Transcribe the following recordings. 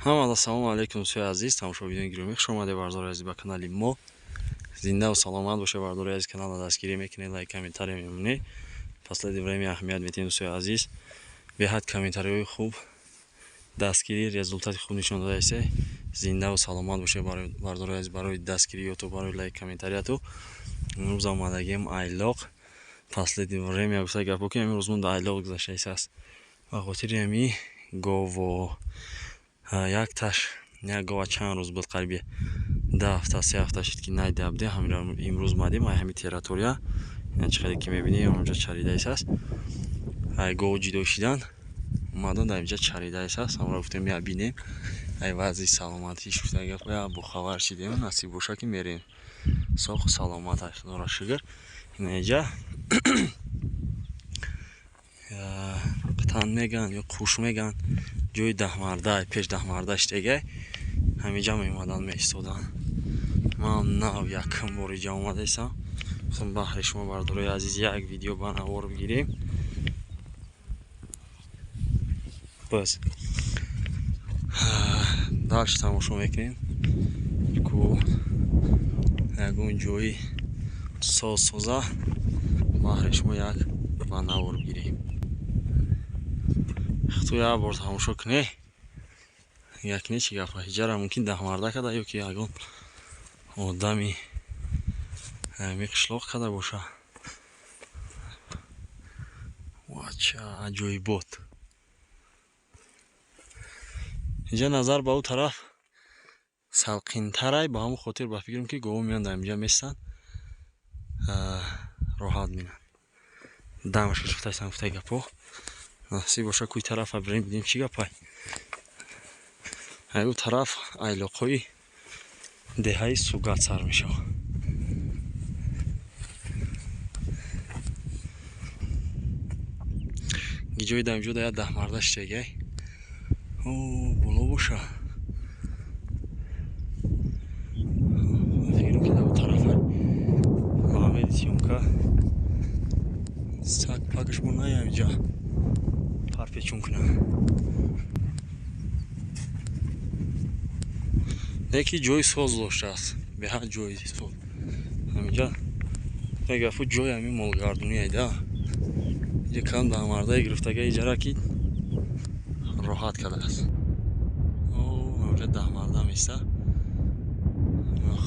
Ассалому алейкум дӯстои азиз, тамошобинони гиромӣ, хуш омадед бардори азиз ба канали мо. Зинда ва саломат бошед. Бардори азиз каналро дастгирӣ мекунед, лайк, комментария мемонед. Последнее время аҳамият метиҳем дӯстои азиз. Беҳад комментариҳои хуб, дастгирӣ, результати хуб нишон додаистед. Зинда ва саломат бошед бардори азиз барои дастгириёту, барои лайк, комментарияту. имрӯз омадагем айлоқ. Последнее время гуфта гапо ки имрӯз мон айлоқ гузашта истааст. Ба хотири ами гово як таш, як гова чанд рӯз буд, қариби 2 ҳафта 3 ҳафта шуд ки найдабде. Имрӯз омадем ҳами территория, чӣ қадр ки мебинед онҷо чарида истааст. Гово ҷудо шудан омадан дар инҷа чарида истааст. Амро гуфтем я бинем вазъи саломатиш, гуфта гап я бохабар шудем, насиб боша ки мерем соҳу саломат, худоро шукр. Инҷа қитан меган ё қуш меган, ҷои даҳмарда, пеш даҳмарда штегай ҳамиҷа меомадан меистодан. ман нав якум бор иҷа омада истам. гуфтам баҳри шумо бардори азиз як видео ба навор бигирем. бas дальше тамошо мекунем ку ягон ҷои соза баҳри шумо як ба навор бигирем. хто як бор тамошо куне якне чӣ гапа ҳиҷара мумкин даҳмарда када ё ки ягон одами ҳами қишлоқ када боша. вача аҷоибот. инҷа назар ба ӯ тараф салқинтарай, ба ҳамон хотир ба фикрам ки гово меян дар инҷа местан роҳат бинанд. дамаш гирифта истам гуфта гапо насиб боша куи тарафа бирем бидем чӣ гапай. ӯ тараф айлоқҳои деҳаи Сугат сар мешавад. гиҷои дар инҷо дар як даҳмарда штегай боло боша. фикрам ки дар ӯ тарафа маҳамеди сёмка сак пакаш мо наям инҷа парпечун кунам. неки ҷои соз доштааст, беҳад ҷои соз. ҳаминҷа гафу ҷои ҳами молгардунӣ айда. якам даҳмардаи гирифтагаи иҷара ки роҳат кардааст. онҷа даҳмарда места.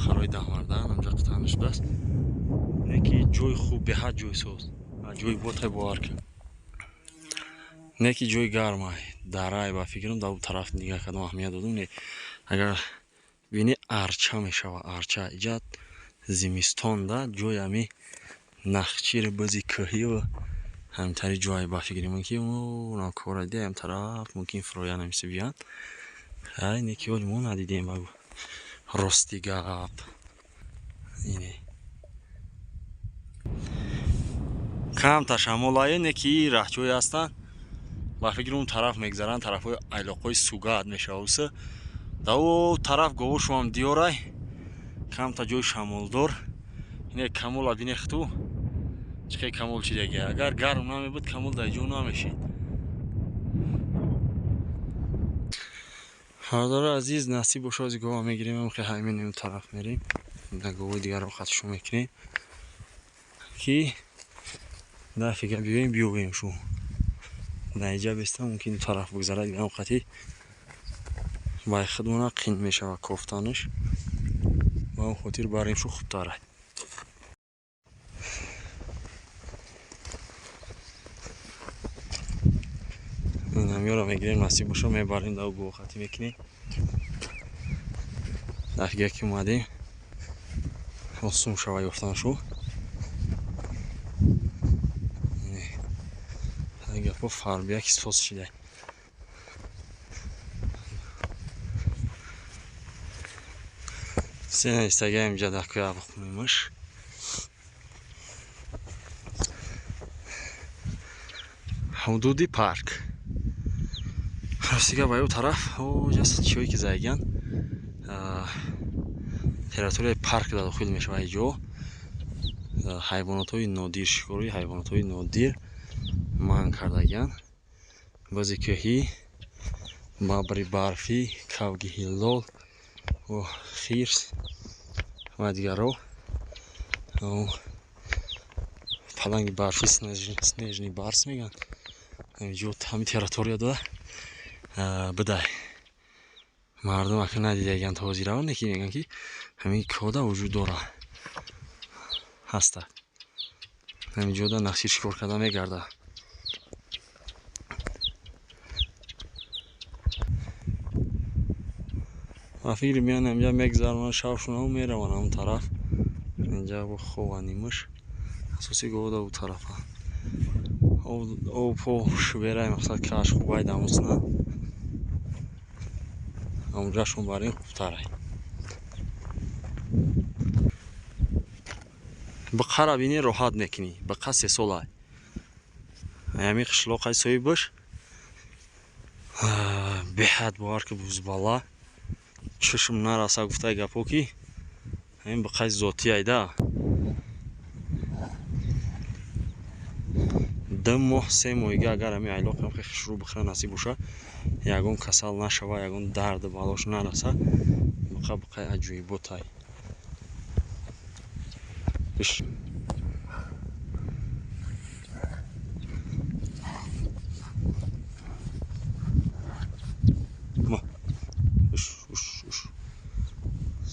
харои даҳмарда онҷа қитан шудааст. неки ҷои хуб, беҳад ҷои соз. аҷоиботай бовар кунед. неки ҷои гармай, дарай ба фикрам дар ӯ тараф дигар кадом аҳамият додум не. агар бини арча мешавад, арча иҷа зимистонда ҷои ҳами нахчири баъзи кӯҳиву ҳамтари ҷои ба фикри ман ки накора дидаям тараф мумкин фироя намиси биян. ай неки оли мо надидем багу рости гап. ине кам ташаммулае неки раҳҷои ҳастанд ба фикри он тараф мегзаранд, тарафҳои айлоқҳои Сугат мешавуса. дар ӯ тараф гово шумам диёрай камта ҷои шамолдор. ине камола бинехту чӣ қе камол чидаги. агар гарм намебуд камол дар ҷо намешид. бардори азиз насиб боша ози гова мегирем. ам ҳамин он тараф мерем. дар говои дигарро хатшо мекунем ки дар фикр биёем биёбем шу. дар инҷа беста мумкин он тараф бигзарад ам қатӣ ба худмона қин мешавад кофтанаш. ба он хотир барем шу хубтарай. намёро мегирем насиб боша мебарем дар гова қатӣ мекунем. дар фикр ки омадем осон шава ёфтаншу. гапо фарбия ки соз шидай. сена истагаем ҷа дар кӯя бахмемаш. ҳудуди парк. ростига ба ё тараф ҷаст чиҳое ки зайган. территорияи парк дар дохил мешавад. ҷо ҳайвонотҳои нодир, шикори ҳайвонотҳои нодир манъ кардагиянд. баъзе кӯҳӣ, бабри барфӣ, кавги ҳиллол ва хирс ва дигарҳо. Паланги барфи снежный барс меган. Инҷо ҳами территория дора бидай мардум ака надидаган та ҳозира неки меган ки ҳамин кода вуҷуд дора ҳаста. Ҳаминҷода нақши шикор карда мегарда. ма фикри меёнам инҷа мегзаронанд, шавшунам мераванд ҳамон тараф. Инҷа бо хованимаш асосӣ года у тарафа. Об шуверай мақсад каш хубай дамусна. Амҷашон бар ин хубтарай. Бақара бини роҳат мекунӣ. Бақа 3 солай. Ами қишлоқай соҳиб бош. Беҳад бовар ки бузбала. Чушм нараса гуфтай гапо ки ҳамин бақаи зотӣ айда. 2 моҳ 3 моҳига агар ҳамин айлоқам хе шурӯъ бихӯра насиб боша, ягон касал нашава, ягон дарду балош нараса, бақаи аҷоиботай.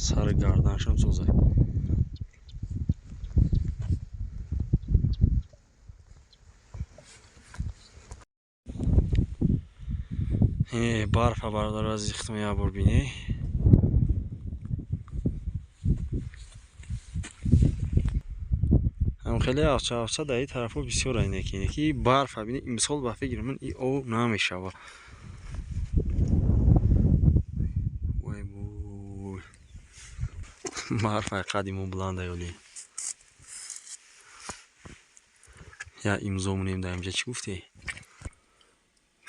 Сар гарданшам созай. Барфа бародар азиз хитма як бор бинӣ. Хеле авча дар ин тарафо бисёр айнекине ки барфа бинӣ имсол ба фикр ман и об намешава. Вай бой. Барфа қадимон буланда ёли. Я имзо мунем дар инҷа чӣ гуфтӣ?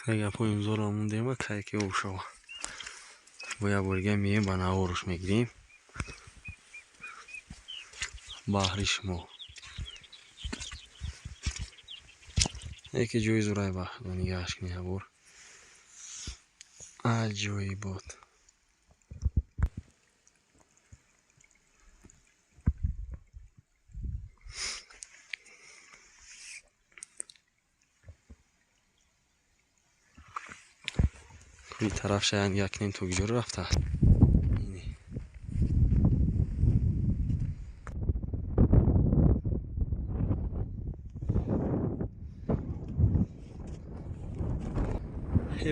Агар по имзоро мондем кай ки об шава. Бо як борига меем ба наворуш мегирем. Баҳри шумо. Яке ҷои зурай ба нигоҳаш кунӣ ҳабор. Аҷоибот. Куи тараф шаян як нем то куҷо рафта.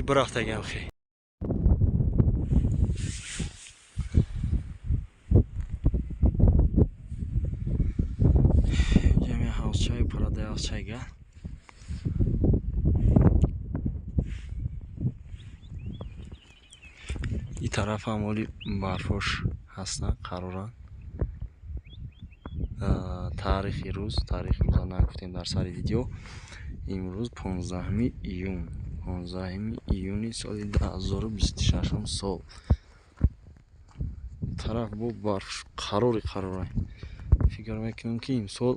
Бирафтагам хе. Ҷами ҳавсчай парадаи ҳавсчайга. ин тараф ҳам оли барфош ҳастанд, қароранд. Таърихи рӯза нагуфтем дар сари видео. Имрӯз 15 июни соли 2026 сол. Тараф бо барф қарорай. Фикр мекунам ки имсол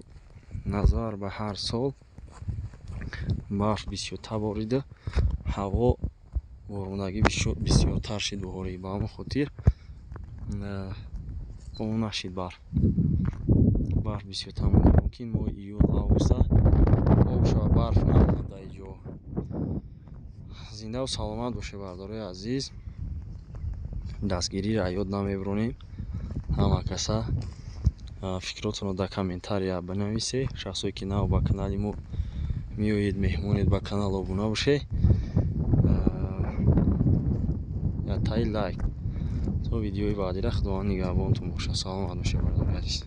назар ба ҳар сол барф бисёртар борида, ҳаво боронагӣ бисёртар шид баҳорӣ. Ба ҳамон хотир он нашид барф бисёртар монда. Мумкин моҳи июл августа об шава, барф намонад дар ин ҷо. Зиндаву саломат бошед бардораи азиз. Дастгириро ёд намебиронем. Ҳама каса фикротонро дар комментария бинависед. Шахсое ки нав ба канали мо меоед, меҳмонед, ба канал обуна бошед. ятаи лайк. То видеои баъдира худованд нигаҳбонтон бошад. Саломат бошед бардораи азиз.